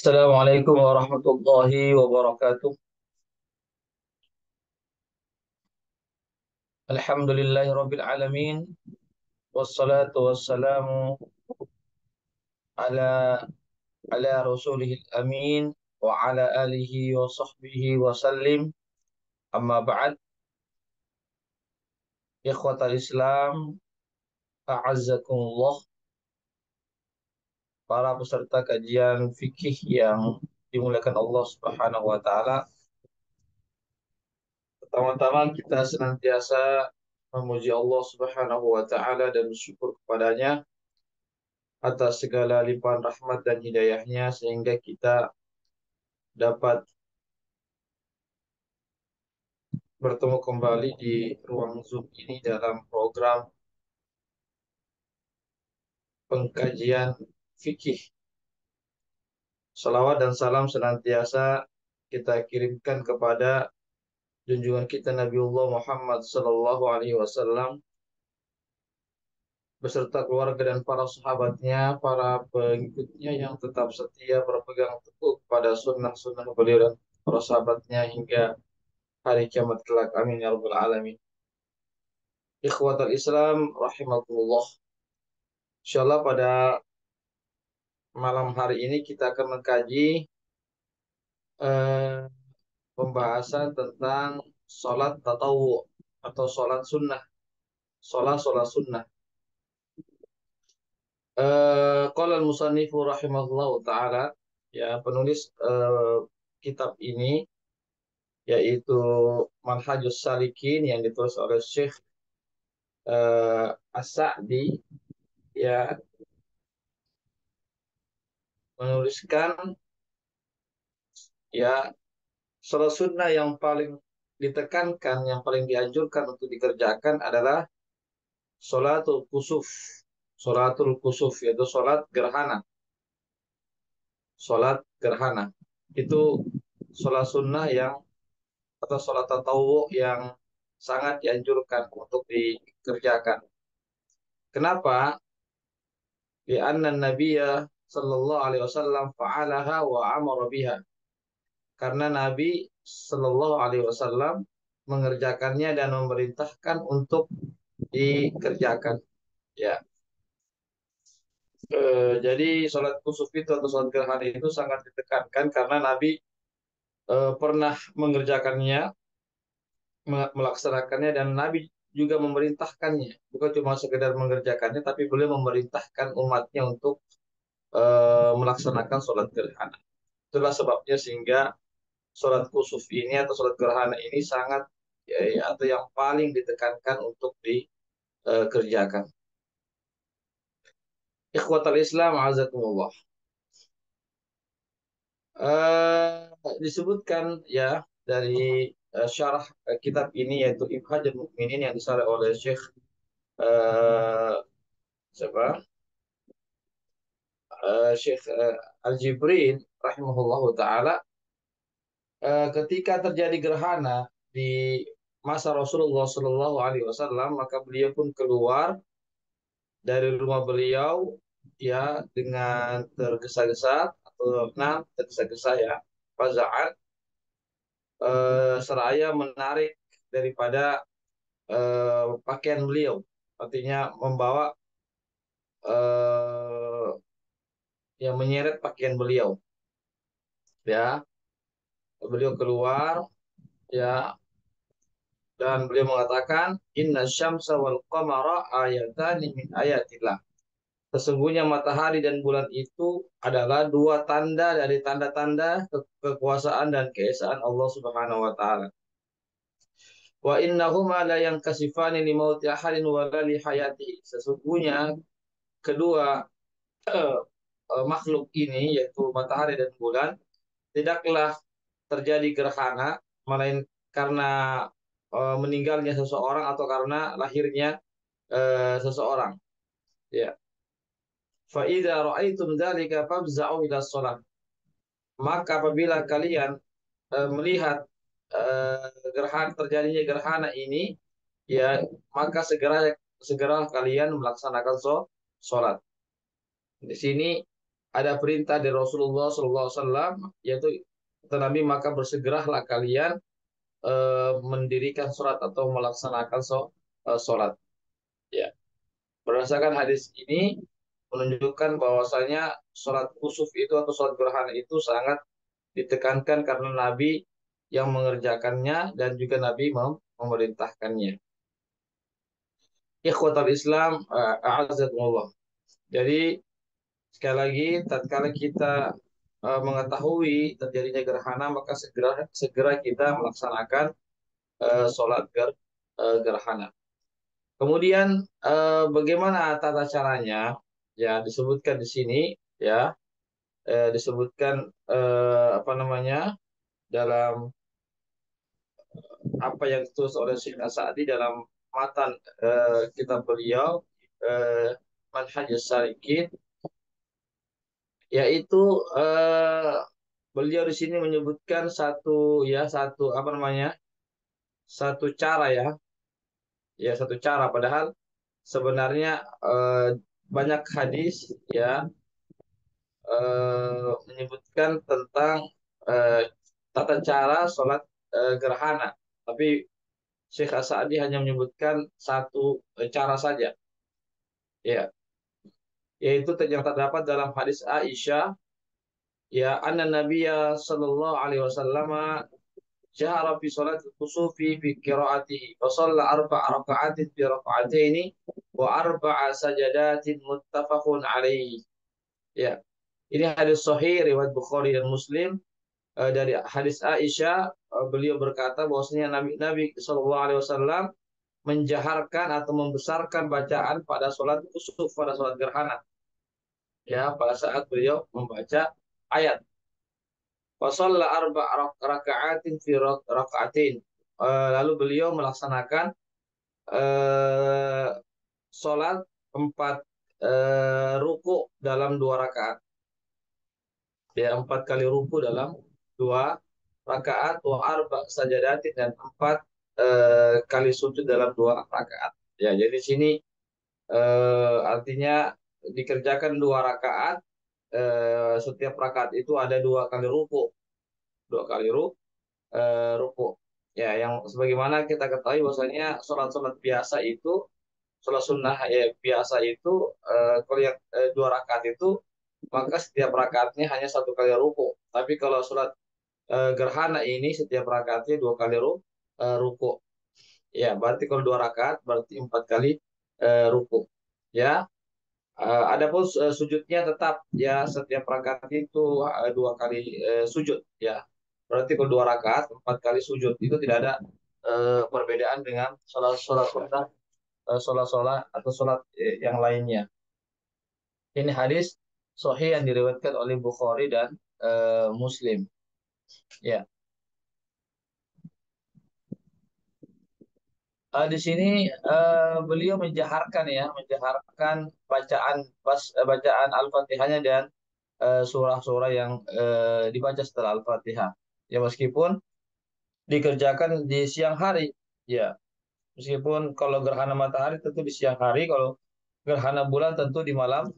Assalamualaikum warahmatullahi wabarakatuh. Alhamdulillahirabbil alamin wassalatu wassalamu ala rasulihil amin wa ala alihi wa sahbihi wa sallim. Amma ba'd. Ikhwatal Islam, a'azzakumullah, para peserta kajian fikih yang dimuliakan Allah Subhanahu wa taala. Pertama-tama kita senantiasa memuji Allah Subhanahu wa taala dan bersyukur kepadanya atas segala limpahan rahmat dan hidayahnya sehingga kita dapat bertemu kembali di ruang Zoom ini dalam program pengkajian fikih. Salawat dan salam senantiasa kita kirimkan kepada junjungan kita Nabiullah Muhammad sallallahu alaihi wasallam beserta keluarga dan para sahabatnya, para pengikutnya yang tetap setia berpegang teguh pada sunnah-sunnah beliau dan para sahabatnya hingga hari kiamat kelak. Amin ya rabbal alamin. Ikhwatal Islam rahimakumullah. Insyaallah pada malam hari ini kita akan mengkaji eh, pembahasan tentang sholat tatawu atau sholat sunnah. Sholat sunnah. Qala al-musannifu rahimahullah ta'ala, ya penulis kitab ini yaitu Manhajus Salikin yang ditulis oleh Syekh As-Sa'di, ya menuliskan, ya, sholat sunnah yang paling ditekankan, yang paling dianjurkan untuk dikerjakan adalah sholatul kusuf. Sholatul kusuf yaitu sholat gerhana. Sholat gerhana itu sholat sunnah yang atau sholat tatawu yang sangat dianjurkan untuk dikerjakan. Kenapa? Di anna Nabiya sallallahu alaihi wasallam fa'alaha wa amara biha. Karena Nabi sallallahu alaihi wasallam mengerjakannya dan memerintahkan untuk dikerjakan. Ya, jadi sholat kusuf itu atau sholat gerhana itu sangat ditekankan karena Nabi pernah mengerjakannya, melaksanakannya, dan Nabi juga memerintahkannya. Bukan cuma sekedar mengerjakannya, tapi beliau memerintahkan umatnya untuk melaksanakan sholat gerhana. Itulah sebabnya sehingga sholat kusuf ini atau sholat gerhana ini sangat, atau yang paling ditekankan untuk dikerjakan. Ikhwatal Islam, azakumullah. Disebutkan, ya, dari syarah kitab ini yaitu Ibhajul Mukminin yang disyarah oleh Syekh eh, siapa? Syekh Al-Jibrin rahimahullahu taala, ketika terjadi gerhana di masa Rasulullah Shallallahu alaihi wasallam, maka beliau pun keluar dari rumah beliau, ya, dengan tergesa-gesa atau tergesa-gesa, ya, faza'an, seraya menarik daripada pakaian beliau, artinya membawa, yang menyeret pakaian beliau, ya. Beliau keluar, ya, dan beliau mengatakan inna syamsa wal qamara ayatani min ayatillah. Sesungguhnya matahari dan bulan itu adalah dua tanda dari tanda-tanda kekuasaan dan keesaan Allah Subhanahu wa taala. Wa innahuma la yankasifani li mauti ahadin wa la li hayati. Sesungguhnya kedua eh, makhluk ini yaitu matahari dan bulan tidaklah terjadi gerhana melainkan karena meninggalnya seseorang atau karena lahirnya seseorang, ya. Fa idza ra'aitum dzalika fafza'u ila shalah. Maka apabila kalian melihat terjadinya gerhana ini, ya, maka segera segera kalian melaksanakan sholat. Di sini ada perintah dari Rasulullah SAW, yaitu kata Nabi, maka bersegeralah kalian mendirikan sholat atau melaksanakan sholat. Ya. Berdasarkan hadis ini menunjukkan bahwasanya sholat kusuf itu atau sholat gerhana itu sangat ditekankan karena Nabi yang mengerjakannya dan juga Nabi memerintahkannya. Ikhwatal Islam, a'azakumullah. Jadi sekali lagi, tatkala kita mengetahui terjadinya gerhana, maka segera segera kita melaksanakan sholat gerhana. Kemudian bagaimana tata caranya? Ya disebutkan di sini, ya disebutkan apa namanya dalam apa yang ditulis oleh Syekh As-Sa'di dalam matan kitab beliau, Manhajus Salikin, yaitu eh, beliau di sini menyebutkan satu apa namanya satu cara, ya satu cara, padahal sebenarnya eh, banyak hadis ya menyebutkan tentang eh, tata cara sholat gerhana, tapi Syekh As-Sa'di hanya menyebutkan satu cara saja, ya, yaitu yang terdapat dalam hadis Aisyah, ya, anna Nabiyya sallallahu alaihi wasallam jahara fi salat kusufi fi qiraatihi wa shalla arba'a raka'atin fi raka'ataini wa arba'a sajadatin muttafaqun alaihi. Ya, ini hadis sahih riwayat Bukhari dan Muslim. Dari hadis Aisyah, beliau berkata bahwasanya Nabi Shallallahu Alaihi Wasallam menjaharkan atau membesarkan bacaan pada sholat kusuf, pada sholat gerhana, ya, pada saat beliau membaca ayat. Wasalla arba rakaatin fi rakaatin. Lalu beliau melaksanakan eh, sholat 4 ruku dalam 2 rakaat. Ya, 4 kali ruku dalam 2 rakaat, wa arba sajadatin, dan 4 kali sujud dalam 2 rakaat. Ya, jadi di sini artinya dikerjakan 2 rakaat, setiap rakaat itu ada 2 kali ruku, 2 kali ruku. Ya, yang sebagaimana kita ketahui bahwasanya sholat-sholat biasa itu, sholat sunnah ya biasa itu, kalau yang 2 rakaat itu, maka setiap rakaatnya hanya 1 kali ruku. Tapi kalau sholat gerhana ini setiap rakaatnya 2 kali ruku. Ya, berarti kalau 2 rakaat berarti 4 kali ruku. Ya, adapun sujudnya tetap, ya, setiap rakaat itu 2 kali sujud. Ya, berarti kalau 2 rakaat 4 kali sujud, itu tidak ada perbedaan dengan sholat-sholat sunnah, sholat-sholat atau sholat yang lainnya. Ini hadis sahih yang diriwayatkan oleh Bukhari dan Muslim. Ya. Di sini beliau menjaharkan bacaan Al-Fatihahnya dan surah-surah yang dibaca setelah Al-Fatihah. Ya, meskipun dikerjakan di siang hari, ya, meskipun kalau gerhana matahari tentu di siang hari, kalau gerhana bulan tentu di malam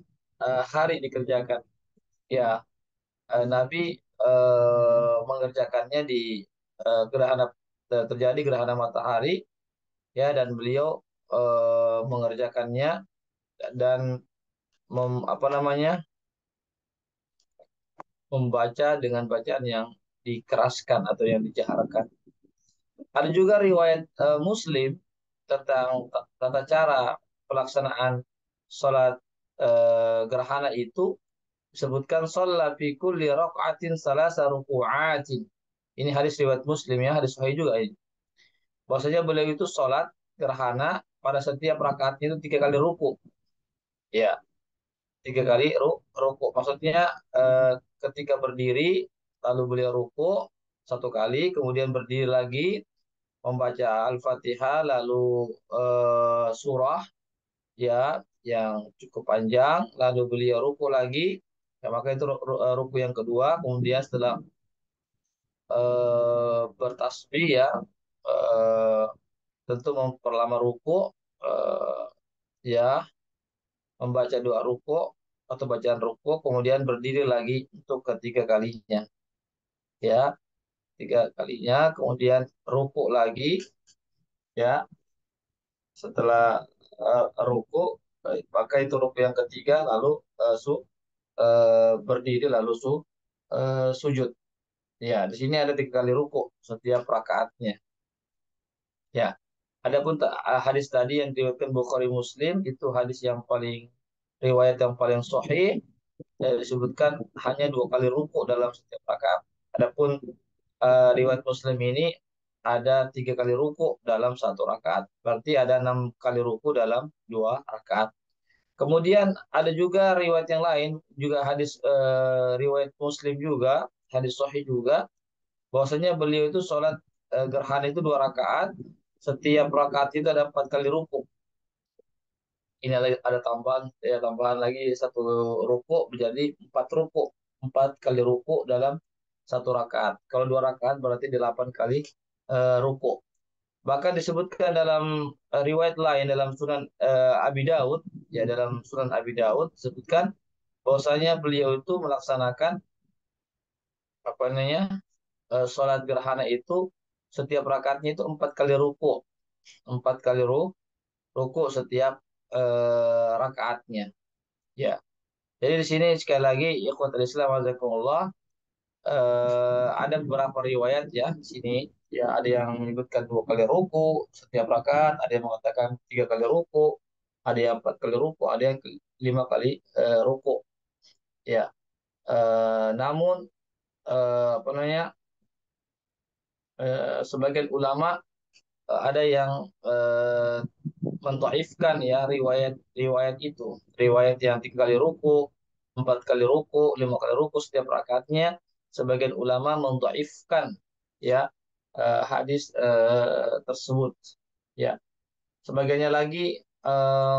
hari dikerjakan. Ya, Nabi mengerjakannya di gerhana terjadi gerhana matahari, ya, dan beliau mengerjakannya dan apa namanya membaca dengan bacaan yang dikeraskan atau yang dijaharkan. Ada juga riwayat Muslim tentang tata cara pelaksanaan sholat gerhana itu, disebutkan sholat fi kulli raq'atin salasa ruku'atin. Ini hadis riwayat Muslim, ya, hadis sahih juga ini. Bahwasanya beliau itu sholat gerhana pada setiap rakaatnya itu 3 kali ruku. Ya, 3 kali ruku. Maksudnya ketika berdiri lalu beliau ruku 1 kali, kemudian berdiri lagi membaca Al-Fatihah, lalu surah, ya, yang cukup panjang, lalu beliau ruku lagi, ya, maka itu ruku yang kedua. Kemudian setelah bertasbih, ya, eh, tentu memperlama ruku, ya, membaca doa ruku, atau bacaan rukuk, kemudian berdiri lagi untuk ketiga kalinya. Ya, tiga kalinya, kemudian rukuk lagi. Ya, setelah rukuk, maka itu rukuk yang ketiga, lalu berdiri, lalu sujud. Ya, di sini ada tiga kali rukuk setiap rakaatnya. Ya, adapun hadis tadi yang diriwayatkan Bukhari Muslim itu hadis yang paling riwayat yang paling sahih, disebutkan hanya dua kali rukuk dalam setiap rakaat. Adapun riwayat Muslim ini ada tiga kali rukuk dalam satu rakaat. Berarti ada 6 kali rukuk dalam dua rakaat. Kemudian ada juga riwayat yang lain, juga hadis riwayat Muslim juga, hadis sahih juga, bahwasanya beliau itu sholat gerhana itu 2 rakaat, setiap rakaat itu ada 4 kali rukuk. Ini ada tambahan, ya, tambahan lagi satu rukuk menjadi 4 rukuk, 4 kali rukuk dalam satu rakaat. Kalau 2 rakaat berarti 8 kali rukuk. Bahkan disebutkan dalam riwayat lain dalam Sunan Abi Daud, ya, dalam Sunan Abi Daud disebutkan bahwasanya beliau itu melaksanakan apa namanya sholat gerhana itu setiap rakaatnya itu 4 kali rukuk, 4 kali rukuk setiap rakaatnya. Ya, jadi di sini sekali lagi ikhwatul Islam azakumullah, ada beberapa riwayat ya di sini, ya, ada yang menyebutkan 2 kali ruku setiap rakaat, ada yang mengatakan 3 kali ruku, ada yang 4 kali ruku, ada yang 5 kali ruku. Ya, namun apa namanya sebagian ulama ada yang mentaifkan ya riwayat itu, riwayat yang 3 kali ruku, 4 kali ruku, 5 kali ruku setiap rakaatnya. Sebagian ulama mentaifkan ya hadis tersebut. Ya, sebagiannya lagi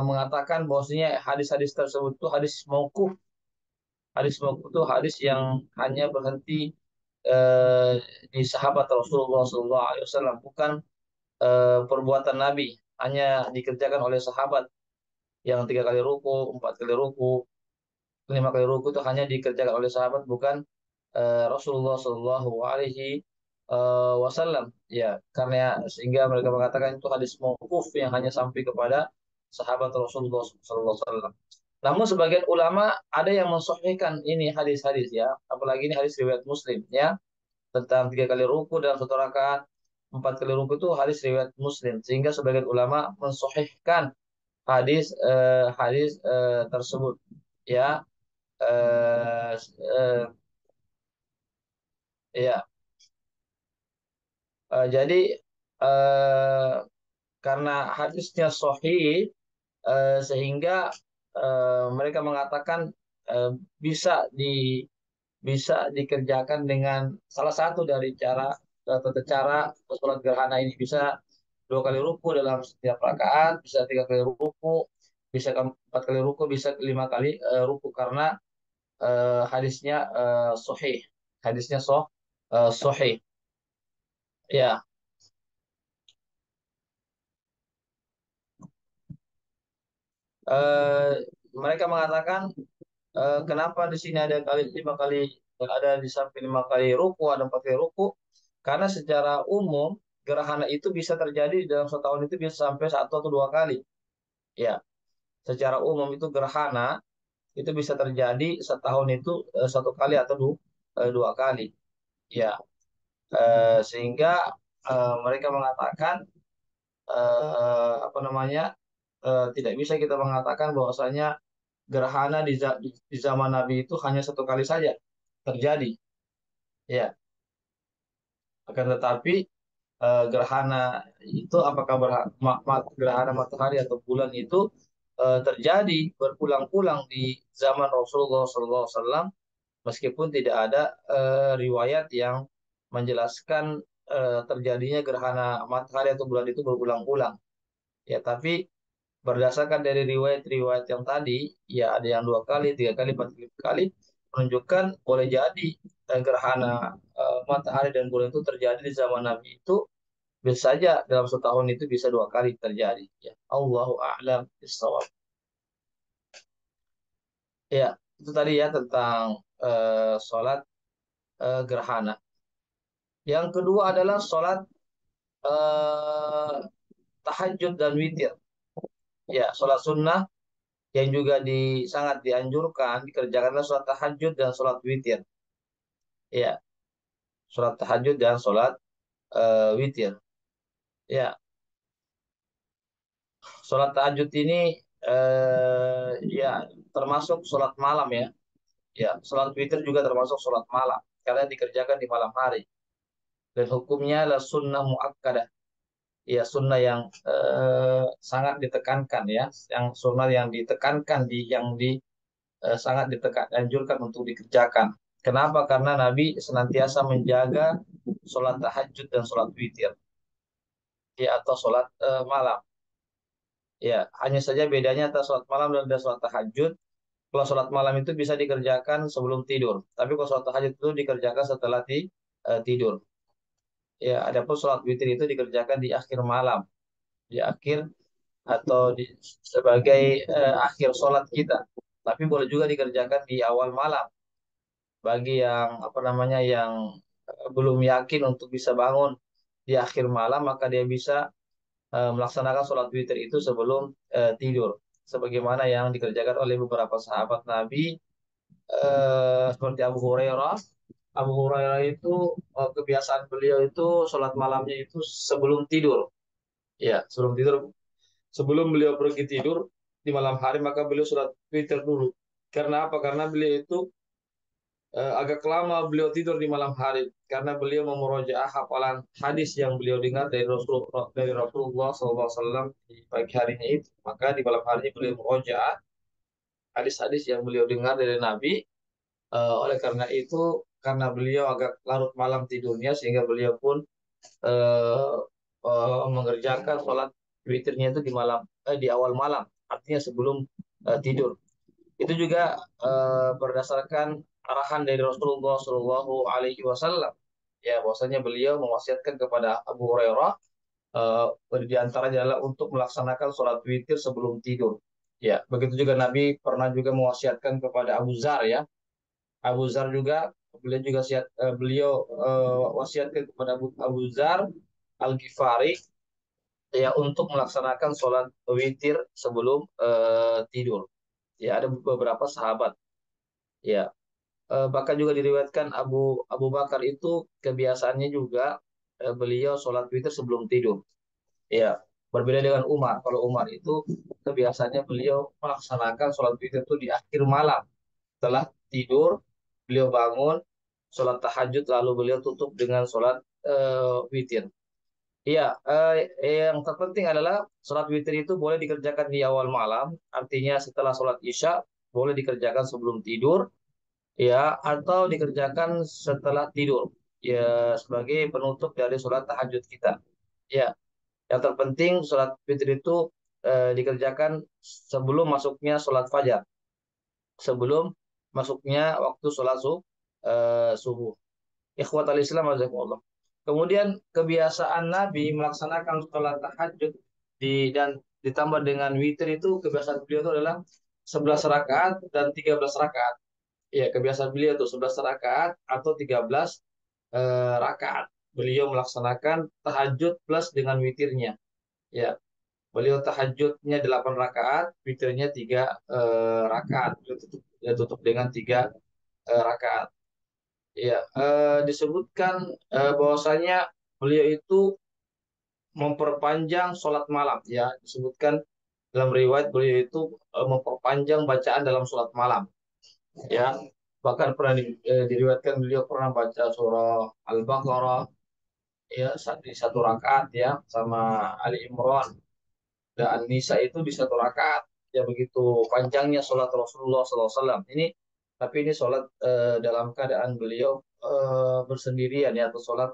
mengatakan bahwasanya hadis-hadis tersebut itu hadis mauquf. Hadis mauquf itu hadis yang hanya berhenti eh, di sahabat Rasulullah SAW, bukan perbuatan Nabi, hanya dikerjakan oleh sahabat. Yang 3 kali ruku, 4 kali ruku, 5 kali ruku itu hanya dikerjakan oleh sahabat, bukan Rasulullah Shallallahu Alaihi Wasallam. Ya, karena sehingga mereka mengatakan itu hadis mauquf yang hanya sampai kepada sahabat Rasulullah Shallallahu Alaihi Wasallam. Namun sebagian ulama ada yang mensahihkan ini hadis-hadis, ya, apalagi ini hadis riwayat Muslim, ya, tentang 3 kali ruku dalam satu rakaat, 4 kali ruku itu hadis riwayat Muslim, sehingga sebagian ulama mensahihkan hadis tersebut, ya. eh, eh, ya jadi eh, karena hadisnya sahih, sehingga mereka mengatakan eh, bisa di bisa dikerjakan dengan salah satu dari cara tata cara sholat gerhana ini, bisa 2 kali ruku dalam setiap rakaat, bisa 3 kali ruku, bisa 4 kali ruku, bisa 5 kali ruku, karena hadisnya sahih, hadisnya sahih. Ya, eh, mereka mengatakan kenapa di sini ada 5 kali, ada di samping 5 kali ruku, ada 4 kali ruku, karena secara umum gerhana itu bisa terjadi dalam setahun itu bisa sampai 1 atau 2 kali. Ya, secara umum itu gerhana itu bisa terjadi setahun itu 1 kali atau 2 kali. Ya, sehingga mereka mengatakan apa namanya tidak bisa kita mengatakan bahwasanya gerhana di zaman Nabi itu hanya 1 kali saja terjadi. Ya, akan tetapi gerhana itu apakah gerhana matahari atau bulan itu terjadi berulang-ulang di zaman Rasulullah SAW, meskipun tidak ada riwayat yang menjelaskan terjadinya gerhana matahari atau bulan itu berulang-ulang. Ya, tapi berdasarkan dari riwayat-riwayat yang tadi, ya, ada yang 2 kali, 3 kali, 4 kali, menunjukkan boleh jadi gerhana matahari dan bulan itu terjadi di zaman Nabi itu bisa saja dalam setahun itu bisa 2 kali terjadi. Ya, Allahu a'lam bishawab. Ya. Itu tadi ya tentang sholat gerhana. Yang kedua adalah sholat eh, tahajud dan witir. Ya, sholat sunnah yang juga sangat dianjurkan dikerjakanlah sholat tahajud dan sholat witir. Ya, sholat tahajud dan sholat witir. Ya, sholat tahajud ini ya termasuk sholat malam ya. Ya, sholat witir juga termasuk sholat malam karena dikerjakan di malam hari. Dan hukumnya adalah sunnah muakkadah. Ya, sunnah yang sangat ditekankan ya, yang sunnah yang ditekankan sangat ditekan, anjurkan untuk dikerjakan. Kenapa? Karena Nabi senantiasa menjaga sholat tahajud dan sholat witir, ya atau sholat malam. Ya, hanya saja bedanya antara sholat malam dan sholat tahajud. Kalau sholat malam itu bisa dikerjakan sebelum tidur, tapi kalau sholat tahajud itu dikerjakan setelah tidur. Ya, adapun sholat witir itu dikerjakan di akhir malam, di akhir atau sebagai akhir sholat kita. Tapi boleh juga dikerjakan di awal malam. Bagi yang apa namanya yang belum yakin untuk bisa bangun di akhir malam, maka dia bisa melaksanakan sholat witir itu sebelum tidur. Sebagaimana yang dikerjakan oleh beberapa sahabat Nabi seperti Abu Hurairah. Abu Hurairah itu kebiasaan beliau itu sholat malamnya itu sebelum tidur. Ya, sebelum tidur. Sebelum beliau pergi tidur di malam hari, maka beliau sholat witir dulu. Karena apa? Karena beliau itu agak lama beliau tidur di malam hari karena beliau memurojaah hafalan hadis yang beliau dengar dari Rasulullah SAW di pagi harinya itu. Maka di malam hari beliau memurojaah hadis-hadis yang beliau dengar dari Nabi. Oleh karena itu, karena beliau agak larut malam tidurnya, sehingga beliau pun eh, mengerjakan sholat witirnya itu di awal malam, artinya sebelum tidur. Itu juga berdasarkan arahan dari Rasulullah Shallallahu Alaihi Wasallam. Ya, bahwasanya beliau mewasiatkan kepada Abu Hurairah di antaranya adalah untuk melaksanakan sholat witir sebelum tidur. Ya, begitu juga Nabi pernah juga mewasiatkan kepada Abu Zar ya. Abu Zar juga beliau wasiatkan kepada Abu Zar Al-Ghifari ya untuk melaksanakan sholat witir sebelum tidur. Ya, ada beberapa sahabat. Ya, bahkan juga diriwayatkan Abu Bakar itu kebiasaannya juga beliau sholat witir sebelum tidur. Ya, berbeda dengan Umar. Kalau Umar itu kebiasaannya beliau melaksanakan sholat witir itu di akhir malam. Setelah tidur, beliau bangun, sholat tahajud, lalu beliau tutup dengan sholat witir. Iya, yang terpenting adalah sholat witir itu boleh dikerjakan di awal malam, artinya setelah sholat isya, boleh dikerjakan sebelum tidur, ya atau dikerjakan setelah tidur ya sebagai penutup dari sholat tahajud kita ya yang terpenting sholat witir itu dikerjakan sebelum masuknya sholat fajar sebelum masuknya waktu sholat subuh ikhwatal Islam azakumullah. Kemudian kebiasaan Nabi melaksanakan sholat tahajud dan ditambah dengan witir itu kebiasaan beliau itu adalah 11 rakaat dan 13 rakaat. Ya, kebiasaan beliau itu 11 rakaat atau 13 rakaat. Beliau melaksanakan tahajud plus dengan witirnya. Ya, beliau tahajudnya 8 rakaat, witirnya 3 rakaat. Beliau tutup dengan 3 rakaat. Ya, disebutkan bahwasanya beliau itu memperpanjang sholat malam. Ya, disebutkan dalam riwayat beliau itu memperpanjang bacaan dalam sholat malam. Ya, bahkan pernah diriwayatkan beliau pernah baca surah Al-Baqarah ya di satu rakaat ya sama Ali Imran dan An-Nisa itu di satu rakaat ya begitu panjangnya sholat Rasulullah SAW ini. Tapi ini sholat dalam keadaan beliau bersendirian ya atau sholat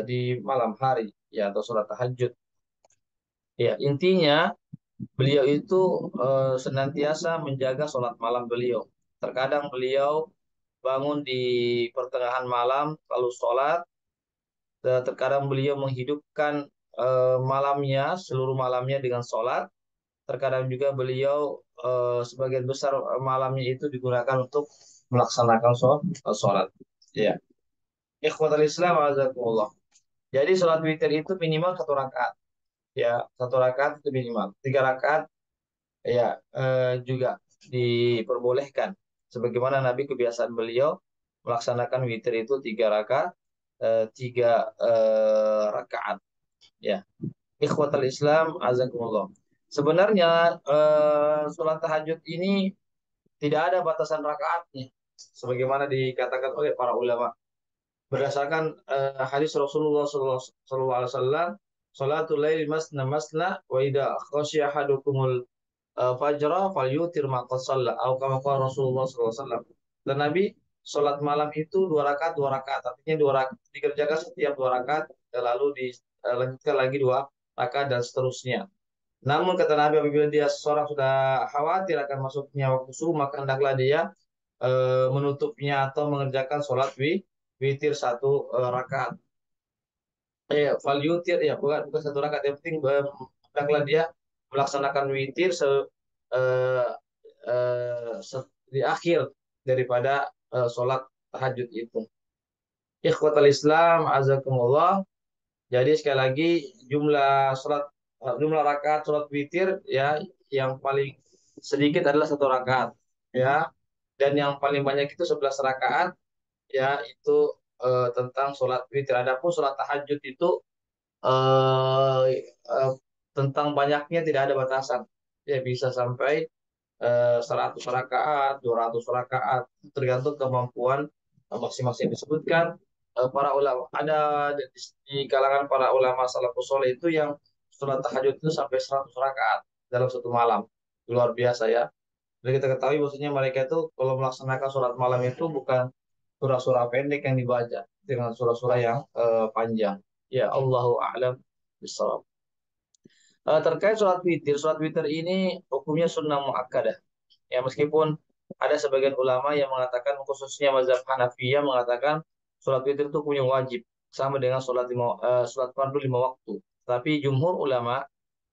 di malam hari ya atau sholat tahajud ya intinya beliau itu senantiasa menjaga sholat malam beliau. Terkadang beliau bangun di pertengahan malam lalu sholat. Terkadang beliau menghidupkan malamnya, seluruh malamnya dengan sholat. terkadang juga beliau sebagian besar malamnya itu digunakan untuk melaksanakan sholat. Ya, ikhwatal Islam azakumullah. Jadi sholat witir itu minimal 1 rakaat. Ya, 1 rakaat itu minimal. 3 rakaat ya juga diperbolehkan. Sebagaimana Nabi kebiasaan beliau melaksanakan witir itu 3 rakaat, 3 rakaat. Ya, ikhwatal Islam azakumullah. Sebenarnya sholat tahajud ini tidak ada batasan rakaatnya, sebagaimana dikatakan oleh para ulama. Berdasarkan hadis Rasulullah Sallallahu Alaihi Wasallam, "Salatul lail masna masna, wa idza khashiya ahadukumul fajra falyutir ma qad shalla." Atau kama qala Rasulullah Sallallahu Alaihi Wasallam. Dan Nabi sholat malam itu 2 rakaat, 2 rakaat. Artinya 2 rakaat dikerjakan setiap 2 rakaat, lalu dilanjutkan lagi 2 rakaat dan seterusnya. Namun kata Nabi, apabila dia seorang sudah khawatir akan masuknya waktu subuh, maka hendaklah dia menutupnya atau mengerjakan sholat witir 1 rakaat. Fal yutir ya, bukan bukan 1 rakaat. Yang penting hendaklah dia melaksanakan witir eh, di akhir daripada sholat tahajud itu. Ikhwatal Islam, azakumullah. Jadi sekali lagi jumlah rakaat sholat witir ya yang paling sedikit adalah 1 rakaat ya, dan yang paling banyak itu 11 rakaat ya, itu tentang sholat witir. Adapun sholat tahajud itu eh, eh, tentang banyaknya tidak ada batasan, ya bisa sampai 100 rakaat, 200 rakaat, tergantung kemampuan masing-masing. Disebutkan para ulama, ada di kalangan para ulama salafus saleh itu yang sholat tahajud itu sampai 100 rakaat dalam 1 malam. Luar biasa ya. Jadi kita ketahui bahwasanya mereka itu kalau melaksanakan sholat malam itu bukan surah-surah pendek yang dibaca, dengan surah-surah yang panjang. Ya, Allahu a'lam bishawab. Terkait sholat witir ini hukumnya sunnah muakkadah. Ya, meskipun ada sebagian ulama yang mengatakan, khususnya mazhab Hanafiyah mengatakan sholat witir itu punya wajib sama dengan sholat fardu 5 waktu. Tapi jumhur ulama,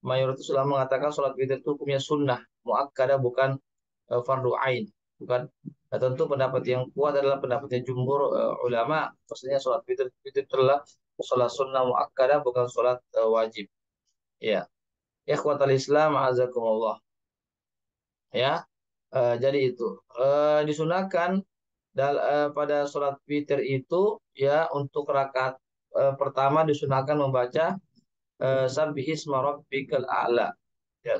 mayoritas ulama mengatakan sholat witir itu hukumnya sunnah muakkadah, bukan fardu ain, bukan. Nah, tentu pendapat yang kuat adalah pendapatnya jumhur ulama. Maksudnya sholat witir itu adalah sholat sunnah muakkadah, bukan sholat wajib. Ya, ikhwatal Islam azakumullah. Ya, jadi itu disunahkan pada sholat witir itu ya, untuk rakaat pertama disunahkan membaca Sabbihisma rabbikal a'la. Ya,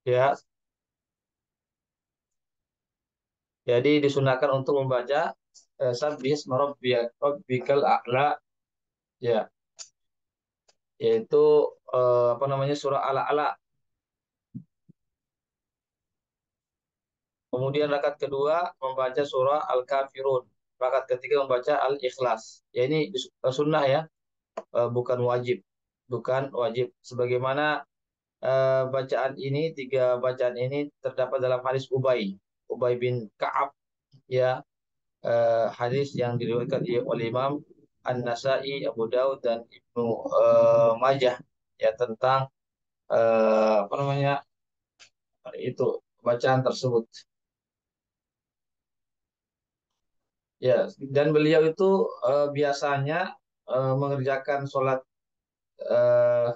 ya. Jadi disunahkan untuk membaca Sabbihisma rabbikal a'la, ya, yaitu apa namanya, surah Al-A'la. Kemudian rakaat kedua membaca surah Al-Kafirun. Rakaat ketiga membaca Al-Ikhlas. Ya, ini sunnah ya, bukan wajib. Bukan wajib. Sebagaimana tiga bacaan ini terdapat dalam hadis Ubay bin Ka'ab, ya, hadis yang diriwayatkan oleh Imam An-Nasai, Abu Daud dan Ibnu Majah, ya, tentang apa namanya itu bacaan tersebut. Ya, dan beliau itu biasanya mengerjakan sholat eh,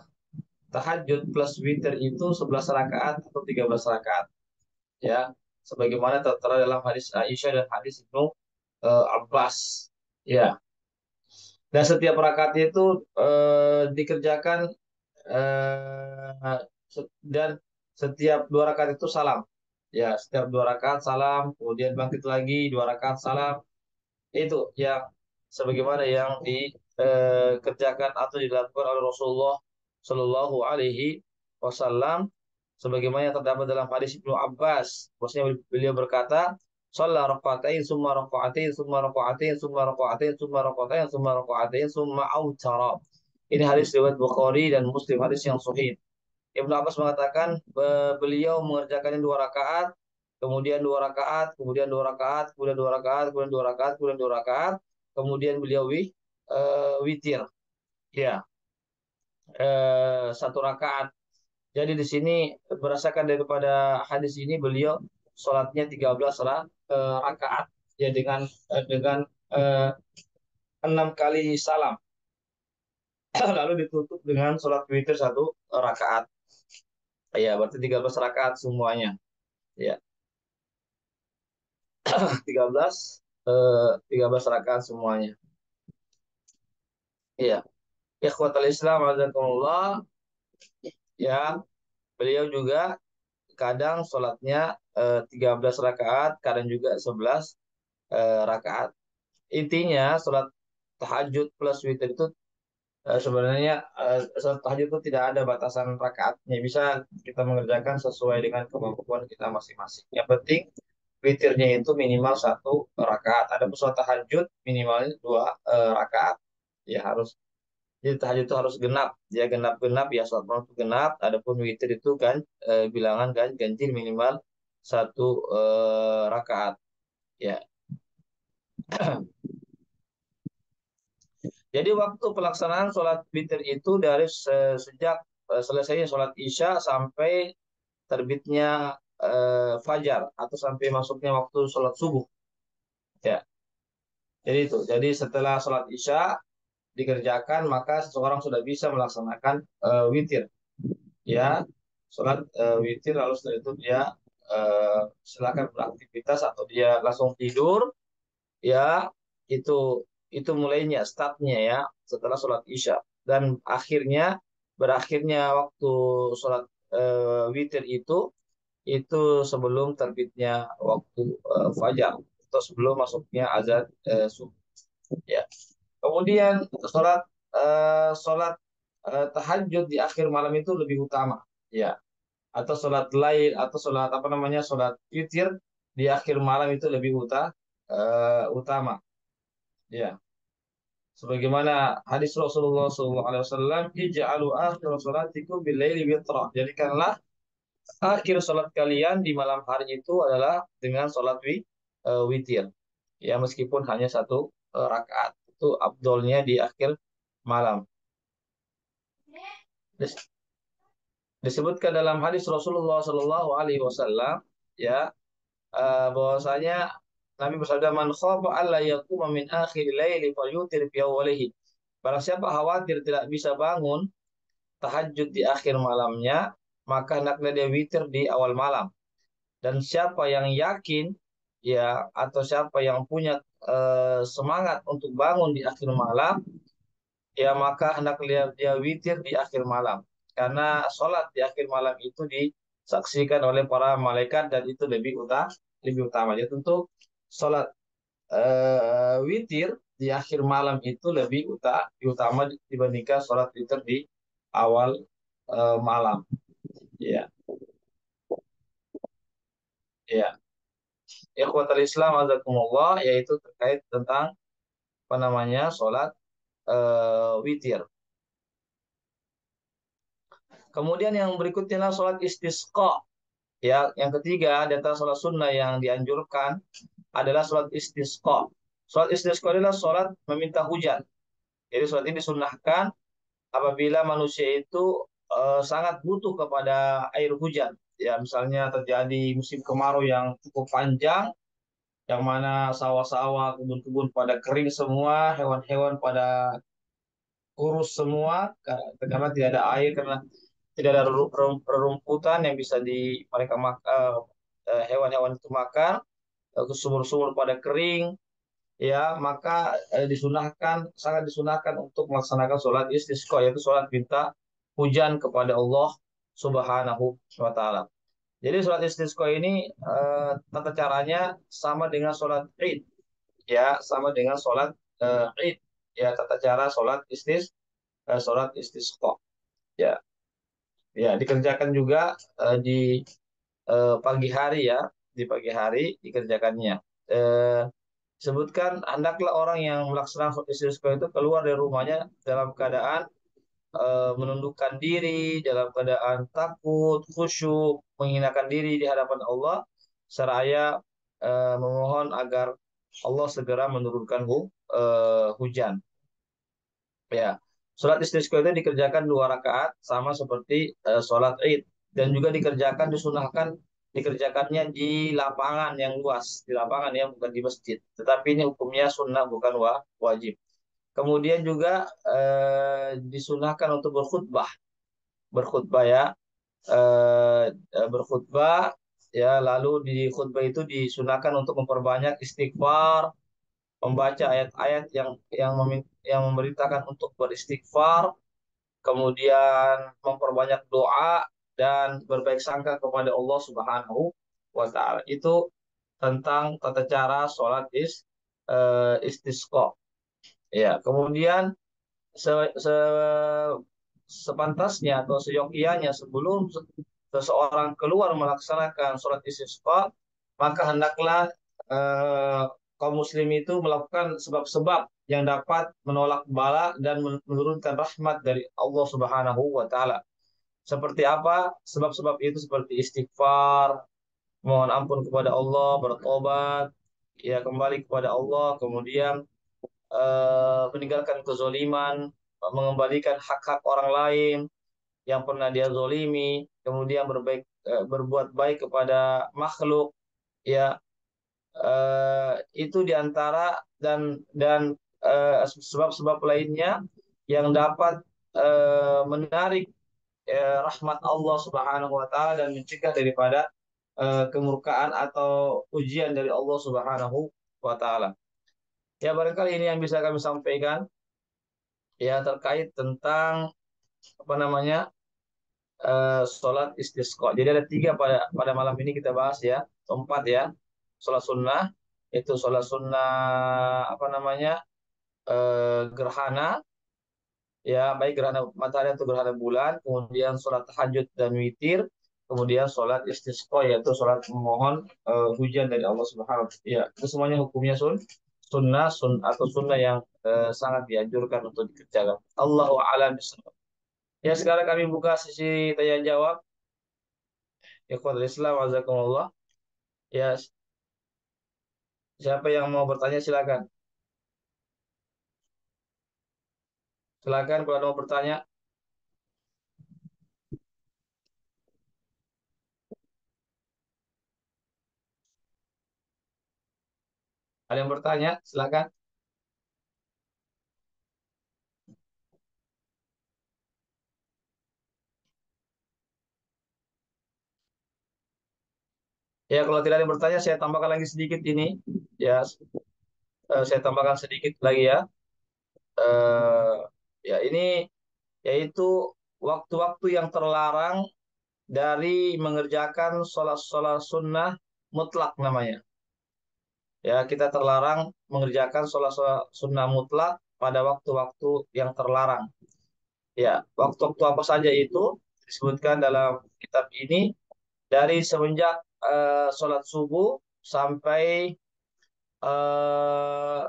tahajud plus witir itu 11 rakaat atau 13 rakaat. Ya, sebagaimana tertera dalam hadis Aisyah dan hadis Ibnu Abbas. Ya, dan setiap rakaatnya itu dikerjakan dan setiap 2 rakaat itu salam. Ya, setiap 2 rakaat salam, kemudian bangkit lagi 2 rakaat salam. Itu yang sebagaimana yang dikerjakan atau dilakukan oleh Rasulullah Shallallahu Alaihi Wasallam, sebagaimana yang terdapat dalam hadis Ibnu Abbas. Maksudnya beliau berkata, "Shalla rakaatain, summa rakaatain, summa rakaatain, summa rakaatain, summa rakaatain, summa rakaatain, summa autara." Ini hadis riwayat Bukhari dan Muslim, hadis yang sahih. Ibnu Abbas mengatakan beliau mengerjakannya 2 rakaat, kemudian 2 rakaat, kemudian 2 rakaat, kemudian 2 rakaat, kemudian 2 rakaat, kemudian 2 rakaat, kemudian beliau witir. Ya, satu rakaat. Jadi di sini berdasarkan daripada hadis ini beliau sholatnya 13 rakaat ya dengan eh, 6 kali salam. Lalu ditutup dengan sholat witir satu rakaat. Ya, berarti 13 rakaat semuanya. Ya, 13 13 rakaat semuanya. Iya. Ikhwatal Islam azakumullah, ya, beliau juga kadang sholatnya 13 rakaat, kadang juga 11 rakaat. Intinya sholat tahajud plus witir itu sebenarnya sholat tahajud itu tidak ada batasan rakaatnya. Bisa kita mengerjakan sesuai dengan kemampuan kita masing-masing. Yang penting witirnya itu minimal satu rakaat. Ada sholat tahajud minimalnya dua rakaat. Ya harus. Jadi tahajud itu harus genap. Ya genap-genap ya sholat malam itu genap. Adapun witir itu kan bilangan kan ganjil minimal satu rakaat. Ya. Jadi waktu pelaksanaan sholat witir itu dari sejak selesainya sholat isya sampai terbitnya fajar atau sampai masuknya waktu sholat subuh. Ya, jadi itu. Jadi setelah sholat isya dikerjakan maka seseorang sudah bisa melaksanakan witir. Ya, sholat witir lalu setelah itu dia silakan beraktivitas atau dia langsung tidur. Ya, itu mulainya startnya ya setelah sholat isya dan berakhirnya waktu sholat witir itu sebelum terbitnya waktu fajar atau sebelum masuknya azan subuh ya. Kemudian sholat tahajud di akhir malam itu lebih utama ya, atau sholat lain atau sholat apa namanya sholat witir di akhir malam itu lebih utama ya. Sebagaimana hadis Rasulullah SAW, ij'alu akhir salatikum bil-laili witra. Jadikanlah akhir salat kalian di malam hari itu adalah dengan salat witir. Ya meskipun hanya satu rakaat. Itu afdolnya di akhir malam. Dis- Disebutkan dalam hadis Rasulullah SAW ya bahwasanya Nabi bersabda man khaba alla yaquma min akhir laili falyutir fi awwalihi. Barang siapa khawatir tidak bisa bangun tahajud di akhir malamnya, maka hendaknya dia witir di awal malam. Dan siapa yang yakin ya atau siapa yang punya semangat untuk bangun di akhir malam, ya maka hendaknya dia witir di akhir malam. Karena sholat di akhir malam itu disaksikan oleh para malaikat dan itu lebih utama. Jadi tentu sholat witir di akhir malam itu lebih utama dibandingkan sholat witir di awal malam. Ya, ya. Ikhwatal Islam azakumullah yaitu terkait tentang apa namanya sholat witir. Kemudian yang berikutnya adalah sholat istisqa. Ya, yang ketiga di antara sholat sunnah yang dianjurkan adalah sholat istisqa. Sholat istisqa adalah sholat meminta hujan. Jadi sholat ini disunnahkan apabila manusia itu sangat butuh kepada air hujan. Ya, misalnya terjadi musim kemarau yang cukup panjang, yang mana sawah-sawah, kebun-kebun pada kering semua, hewan-hewan pada kurus semua karena tidak ada air, karena tidak ada rerumputan yang bisa mereka hewan-hewan itu makan, sumur-sumur pada kering, ya maka sangat disunahkan untuk melaksanakan sholat istisqa yaitu sholat minta hujan kepada Allah Subhanahu wa taala. Jadi sholat istisqa ini tata caranya sama dengan sholat Id ya, sama dengan sholat Id ya, tata cara sholat istisqa ya. Ya dikerjakan juga di pagi hari ya, di pagi hari dikerjakannya. Eh, Sebutkan hendaklah orang yang melaksanakan sholat istisqa itu keluar dari rumahnya dalam keadaan menundukkan diri, dalam keadaan takut, khusyuk, menghinakan diri di hadapan Allah, seraya memohon agar Allah segera menurunkan hujan. Ya. Sholat istisqa itu dikerjakan 2 rakaat sama seperti sholat Id, dan juga disunahkan dikerjakannya di lapangan yang luas, di lapangan ya, bukan di masjid. Tetapi ini hukumnya sunnah, bukan wajib. Kemudian juga disunahkan untuk berkhutbah, berkhutbah ya, berkhutbah ya. Lalu di khutbah itu disunahkan untuk memperbanyak istighfar, membaca ayat-ayat yang memberitakan untuk beristighfar, kemudian memperbanyak doa dan berbaik sangka kepada Allah Subhanahu wa taala. Itu tentang tata cara sholat istisqa. Ya, kemudian se, se- sepantasnya atau seyogianya sebelum seseorang keluar melaksanakan sholat istisqa, maka hendaklah eh, kaum muslim itu melakukan sebab-sebab yang dapat menolak bala dan menurunkan rahmat dari Allah Subhanahu wa taala. Seperti apa? Sebab-sebab itu seperti istighfar, mohon ampun kepada Allah, bertobat, ya kembali kepada Allah, kemudian meninggalkan kezoliman, mengembalikan hak-hak orang lain yang pernah dia zolimi, kemudian berbuat baik kepada makhluk, ya, itu diantara dan sebab-sebab lainnya yang dapat menarik rahmat Allah Subhanahu wa taala dan mencegah daripada kemurkaan atau ujian dari Allah Subhanahu wa taala. Ya, barangkali ini yang bisa kami sampaikan ya terkait tentang apa namanya sholat istisqa. Jadi ada 3 pada malam ini kita bahas ya, 4 ya. Sholat sunnah itu sholat sunnah apa namanya gerhana, ya, baik gerhana matahari atau gerhana bulan, kemudian sholat tahajud dan witir, kemudian sholat istisqa yaitu sholat memohon hujan dari Allah Subhanahu wa taala. Ya, itu semuanya hukumnya sunnah atau sunnah yang sangat dianjurkan untuk dikerjakan. Allahu a'lam bishawab. Ya, sekarang kami buka sesi tanya jawab. Ikhwatul Islam, azakumullah. Ya, siapa yang mau bertanya silakan. Silakan kalau ada mau bertanya. Ada yang bertanya, silakan. Ya, kalau tidak ada yang bertanya, saya tambahkan lagi sedikit ini. Ya, saya tambahkan sedikit lagi ya. Eh, ya, ini yaitu waktu-waktu yang terlarang dari mengerjakan sholat-sholat sunnah mutlak namanya. Ya, kita terlarang mengerjakan sholat-sholat sunnah mutlak pada waktu-waktu yang terlarang. Ya, waktu-waktu apa saja itu disebutkan dalam kitab ini dari semenjak sholat subuh sampai eh,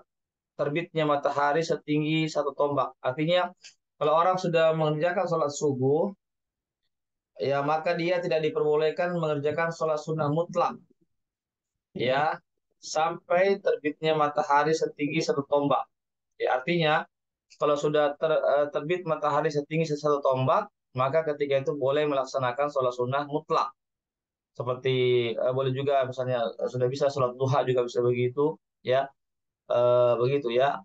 terbitnya matahari setinggi 1 tombak. Artinya, kalau orang sudah mengerjakan sholat subuh, ya maka dia tidak diperbolehkan mengerjakan sholat sunnah mutlak, ya, sampai terbitnya matahari setinggi 1 tombak. Ya, artinya, kalau sudah terbit matahari setinggi 1 tombak, maka ketika itu boleh melaksanakan sholat sunnah mutlak. Seperti boleh juga misalnya sudah bisa sholat duha juga bisa begitu, ya, begitu ya.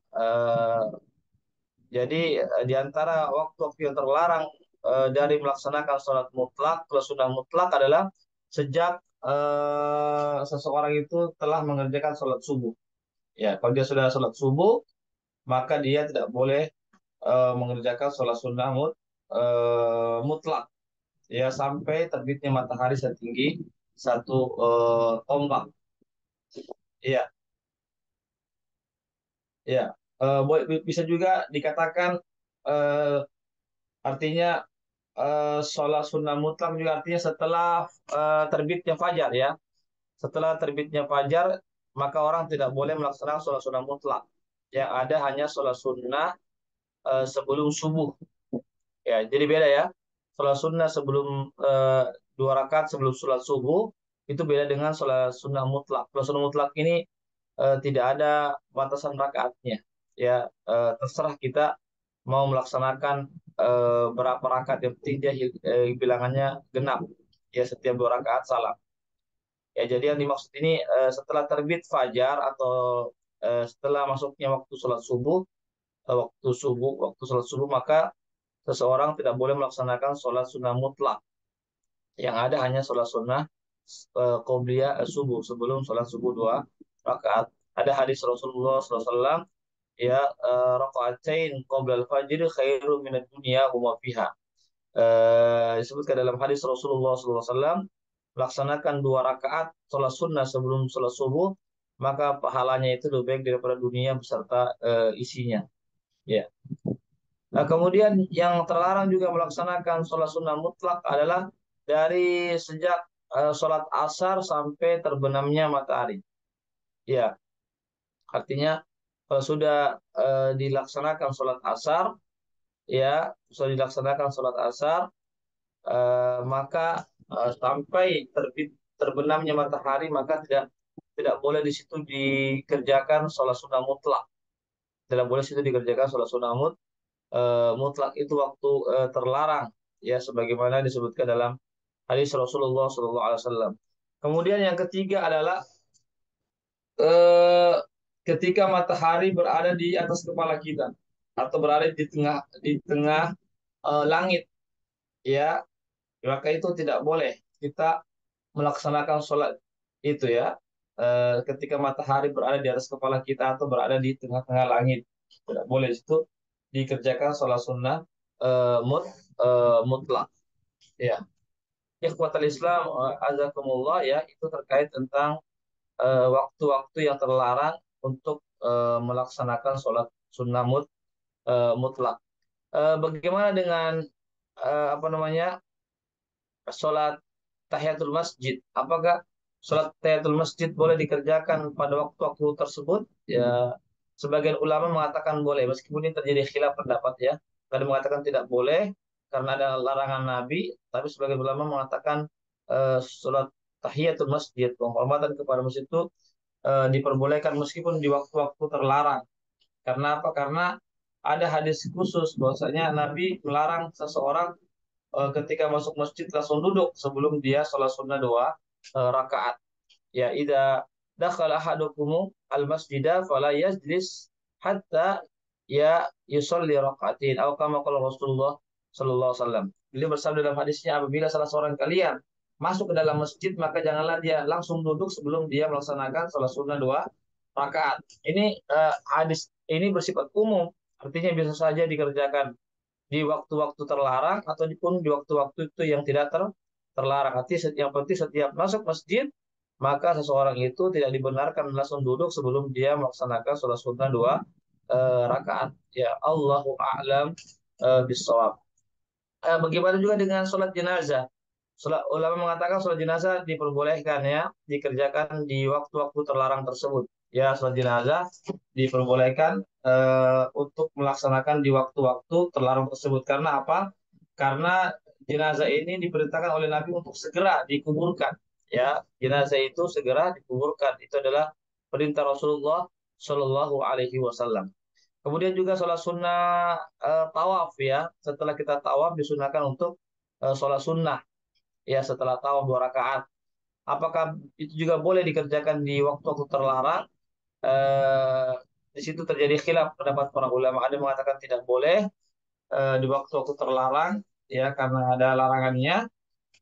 Jadi di antara waktu-waktu yang terlarang dari melaksanakan sholat mutlak, kalau sunnah mutlak adalah sejak seseorang itu telah mengerjakan sholat subuh. Ya, kalau dia sudah sholat subuh, maka dia tidak boleh mengerjakan sholat sunnah mutlak, ya, sampai terbitnya matahari setinggi 1 tombak. Iya, iya. Bisa juga dikatakan eh, artinya sholat sunnah mutlak juga artinya setelah terbitnya fajar ya. Setelah terbitnya fajar, maka orang tidak boleh melaksanakan sholat sunnah mutlak. Yang ada hanya sholat sunnah sebelum subuh. Ya, jadi beda ya. Sholat sunnah sebelum 2 rakaat sebelum sholat subuh itu beda dengan sholat sunnah mutlak. Sholat sunnah mutlak ini tidak ada batasan rakaatnya. Ya, terserah kita mau melaksanakan berapa rakaat, yang penting dia bilangannya genap. Ya, setiap 2 rakaat salam. Ya, jadi yang dimaksud ini setelah terbit fajar atau setelah masuknya waktu sholat subuh, waktu sholat subuh, maka seseorang tidak boleh melaksanakan sholat sunnah mutlak. Yang ada hanya sholat sunnah qobliyah subuh, sebelum sholat subuh 2 rakaat. Ada hadis Rasulullah SAW, ya, rakaatain qoblal fajr khairu minad dunya wa ma fiha. Disebutkan dalam hadis Rasulullah SAW, melaksanakan 2 rakaat sholat sunnah sebelum sholat subuh, maka pahalanya itu lebih baik daripada dunia beserta isinya. Ya. Nah, kemudian yang terlarang juga melaksanakan sholat sunnah mutlak adalah dari sejak sholat asar sampai terbenamnya matahari. Ya, artinya kalau sudah dilaksanakan sholat asar, ya, sudah dilaksanakan sholat asar, maka sampai terbenamnya matahari, maka tidak tidak boleh di situ dikerjakan sholat sunnah mutlak. Tidak boleh di situ dikerjakan sholat sunnah mutlak, itu waktu terlarang, ya, sebagaimana disebutkan dalam hadis Rasulullah SAW. Kemudian yang ketiga adalah eh, ketika matahari berada di atas kepala kita atau berada di tengah langit, ya, maka itu tidak boleh kita melaksanakan sholat itu, ya. Ketika matahari berada di atas kepala kita atau berada di tengah-tengah langit, tidak boleh itu dikerjakan sholat sunnah eh, mut, mutlak, ya. Ikhwatal Islam, azakumullah, ya, itu terkait tentang waktu-waktu yang terlarang untuk melaksanakan sholat sunnah mutlak. Bagaimana dengan apa namanya, sholat tahiyatul masjid? Apakah sholat tahiyatul masjid boleh dikerjakan pada waktu-waktu tersebut? Ya, sebagian ulama mengatakan boleh, meskipun ini terjadi khilaf pendapat, ya. Ada mengatakan tidak boleh karena ada larangan Nabi, tapi sebagian ulama mengatakan sholat tahiyatul masjid, penghormatan kepada masjid itu diperbolehkan meskipun di waktu-waktu terlarang. Karena apa? Karena ada hadis khusus bahwasanya Nabi melarang seseorang ketika masuk masjid langsung duduk sebelum dia sholat sunnah 2 rakaat. Ya, idza dakhala ahadukum al-masjidah fala yajlis hatta ya yusolli rakaatin atau kama qala Rasulullah sallallahu alaihi wasallam. Beliau bersabda dalam hadisnya, apabila salah seorang kalian masuk ke dalam masjid, maka janganlah dia langsung duduk sebelum dia melaksanakan salat sunnah 2 rakaat. Ini hadis ini bersifat umum, artinya bisa saja dikerjakan di waktu-waktu terlarang ataupun di waktu-waktu itu yang tidak terlarang. Artinya yang penting setiap masuk masjid, maka seseorang itu tidak dibenarkan langsung duduk sebelum dia melaksanakan sholat sunnah 2 rakaat. Ya, Allahu a'lam bishawab. Bagaimana juga dengan sholat jenazah? Ulama mengatakan sholat jenazah diperbolehkan, ya, dikerjakan di waktu-waktu terlarang tersebut. Ya, sholat jenazah diperbolehkan untuk melaksanakan di waktu-waktu terlarang tersebut. Karena apa? Karena jenazah ini diperintahkan oleh Nabi untuk segera dikuburkan. Ya, jenazah itu segera dikuburkan. Itu adalah perintah Rasulullah Shallallahu Alaihi Wasallam. Kemudian juga sholat sunnah tawaf, ya. Setelah kita tawaf disunahkan untuk sholat sunnah, ya, setelah tawaf 2 rakaat. Apakah itu juga boleh dikerjakan di waktu-waktu terlarang? Eh, di situ terjadi khilaf pendapat para ulama. Ada yang mengatakan tidak boleh di waktu-waktu terlarang, ya, karena ada larangannya.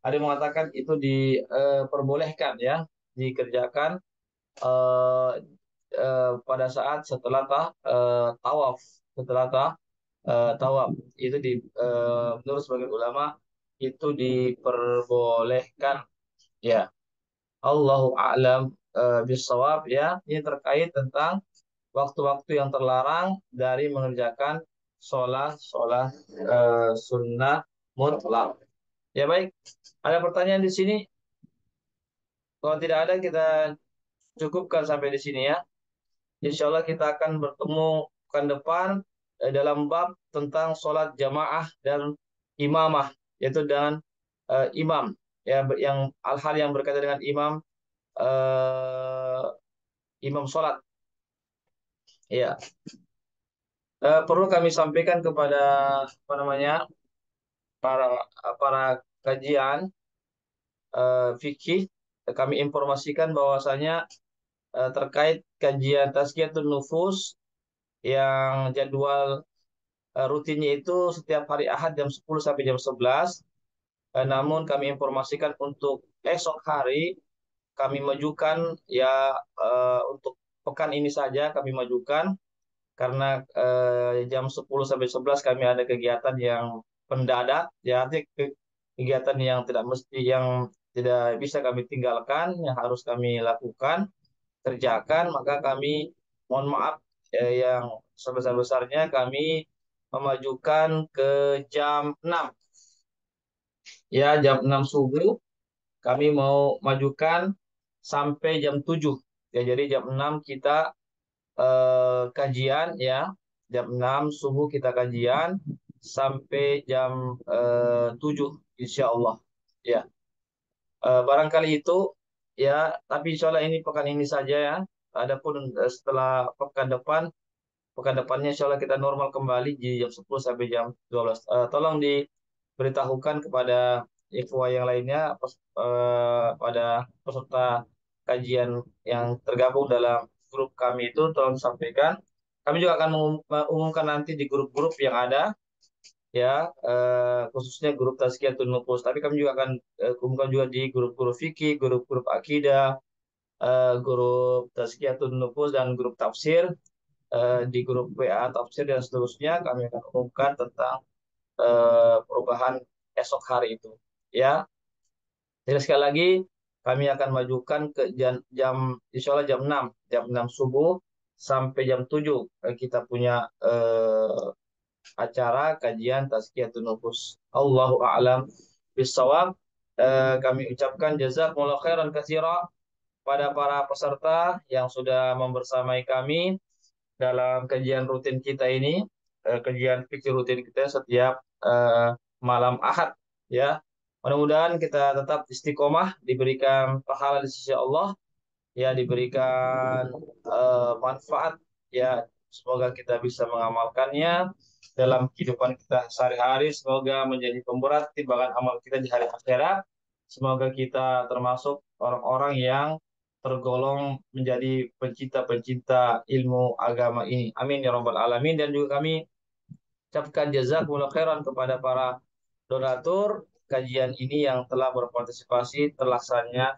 Ada yang mengatakan itu diperbolehkan, ya, dikerjakan eh, pada saat setelah tawaf, setelah tawaf itu menurut sebagian ulama itu diperbolehkan, ya. Allahu a'lam bisawab, ya. Ini terkait tentang waktu-waktu yang terlarang dari mengerjakan sholat sunnah mutlak. Ya, baik. Ada pertanyaan di sini? Kalau tidak ada, kita cukupkan sampai di sini, ya. Insya Allah kita akan bertemu pekan depan dalam bab tentang sholat jamaah dan imamah, yaitu dengan imam, ya, yang hal-hal yang berkaitan dengan imam sholat, ya. Perlu kami sampaikan kepada apa namanya para para kajian fikih, kami informasikan bahwasanya terkait kajian tazkiyatun nufus yang jadwal rutinnya itu setiap hari Ahad jam 10 sampai jam 11. Namun kami informasikan untuk esok hari kami majukan ya, untuk pekan ini saja kami majukan karena jam 10 sampai 11 kami ada kegiatan yang mendadak, ya artinya kegiatan yang tidak mesti, yang tidak bisa kami tinggalkan, yang harus kami lakukan, kerjakan, maka kami mohon maaf yang sebesar-besarnya kami memajukan ke jam 6, ya jam 6 subuh kami mau majukan sampai jam 7, ya jadi jam 6 kita kajian, ya jam 6 subuh kita kajian sampai jam 7 insya Allah, ya. Barangkali itu, ya, tapi insya Allah ini pekan ini saja, ya. Adapun setelah pekan depannya insya Allah kita normal kembali di jam 10 sampai jam 12. Tolong diberitahukan kepada ikhwah yang lainnya, pada peserta kajian yang tergabung dalam grup kami itu, tolong sampaikan. Kami juga akan mengumumkan nanti di grup-grup yang ada, ya, khususnya grup Tazkiyatun Nufus. Tapi kami juga akan umumkan juga di grup-grup fikih, grup-grup akidah, grup Tazkiyatun Nufus dan grup tafsir, di grup WA tafsir dan seterusnya kami akan umumkan tentang perubahan esok hari itu, ya. Jadi sekali lagi kami akan majukan ke insya Allah jam 6 subuh sampai jam 7, kita punya acara kajian tazkiyatun nufus. Allahu a'lam bissawab. Kami ucapkan jazakumullah khairan katsira pada para peserta yang sudah membersamai kami dalam kajian rutin kita ini, kajian fikih rutin kita setiap malam Ahad, ya. Mudah-mudahan kita tetap istiqomah, diberikan pahala di sisi Allah, ya, diberikan manfaat, ya. Semoga kita bisa mengamalkannya dalam kehidupan kita sehari-hari. Semoga menjadi pemberat timbangan amal kita di hari akhirat. Semoga kita termasuk orang-orang yang tergolong menjadi pencinta-pencinta ilmu agama ini. Amin ya rabbal alamin. Dan juga kami ucapkan jazakumullah khairan kepada para donatur kajian ini yang telah berpartisipasi terlaksananya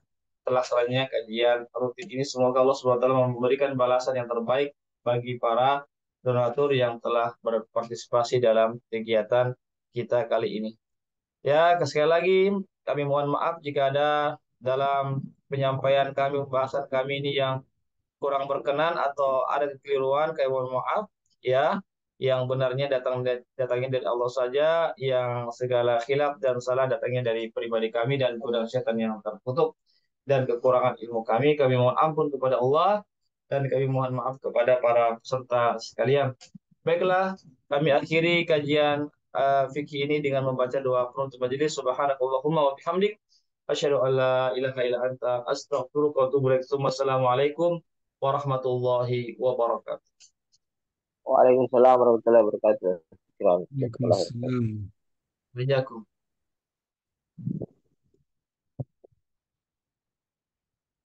kajian rutin ini. Semoga Allah SWT memberikan balasan yang terbaik bagi para donatur yang telah berpartisipasi dalam kegiatan kita kali ini. Ya, sekali lagi kami mohon maaf jika ada dalam penyampaian kami, pembahasan kami ini yang kurang berkenan atau ada kekeliruan, kami mohon maaf, ya. Yang benarnya datangnya dari Allah saja, yang segala khilaf dan salah datangnya dari pribadi kami dan godaan setan yang terkutuk dan kekurangan ilmu kami mohon ampun kepada Allah dan kami mohon maaf kepada para peserta sekalian. Baiklah, kami akhiri kajian fikih ini dengan membaca doa penutup majelis. Subhanakallahumma wa bihamdik asyhadu an la ilaha illa anta astaghfiruka wa atubu ilaik. Wassalamualaikum warahmatullahi wabarakatuh. Waalaikumsalam warahmatullahi wabarakatuh. Jazakallah. Waalaikumsalam. Jazakum.